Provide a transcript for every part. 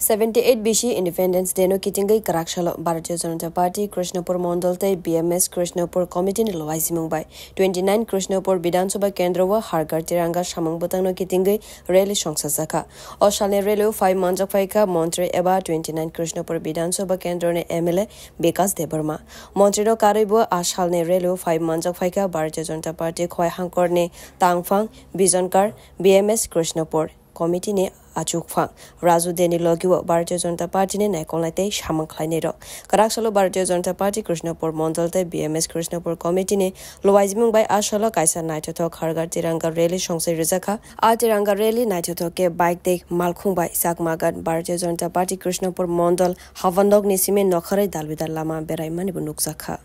78 BC Independence Day no kitingai Karakshalo Bharatiya Janata Party Krishnapur Mondal tai BMS Krishnapur Committee ni lowaisi mungbai 29 Krishnapur Bidhan Sabha Kendra wa Hargar Tiranga Shamang Butang no kitingai rally songsasaka Oshale rally 5 Manjak Faika Montre eba 29 Krishnapur Bidhan Sabha Kendra ne MLA Bekas Debarma Montre no Karibo Ashal ne rally 5 Manjak Faika Bharatiya Janata Party Khoi Hangkor ne Tangfang Bijankar BMS Krishnapur Committee ne Achukfang Raju Deni Logiwa Bharatiya Janata Party ne Naikolate Shamang Khlainero Karaksalo Bharatiya Janata Party Krishnapur Mondal te BMS Krishnapur Committee ne Lowaizmung by Ashala Kaisa Naitoto Khargar Tiranga Rally Songsai Rizaka A Tiranga Rally Naitoto ke bike de Malkhung by Sakmagan Bharatiya Janata Party Krishnapur Mondal Havandog Nisime Nokhare Dalbidar Lama Beraimani Bunuksakha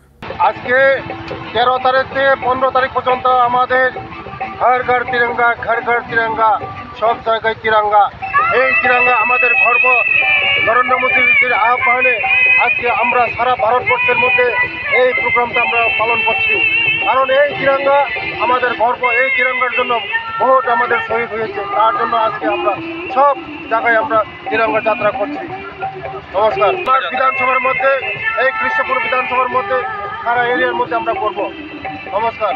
আজকে 13 তারিখ থেকে 15 তারিখ পর্যন্ত আমাদের ঘর ঘর তিরঙ্গা সব জায়গায় তিরঙ্গা এই তিরঙ্গা আমাদের গর্ব নরেন্দ্র মোদীর আহ্বানে আজকে আমরা সারা ভারতবর্ষের মধ্যে এই প্রোগ্রামটা আমরা পালন করছি কারণ এই তিরঙ্গা আমাদের গর্ব এই তিরঙ্গার জন্য বহুত আমাদের শহীদ হয়েছে তার জন্য আজকে আমরা সব জায়গায় আমরা তিরঙ্গা যাত্রা করছি নমস্কার বিধানসভার মধ্যে এই কৃষ্ণপুর বিধানসভার মধ্যে সারা এরিয়ার মধ্যে আমরা করব নমস্কার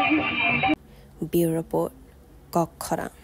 Bureau Report Kokhara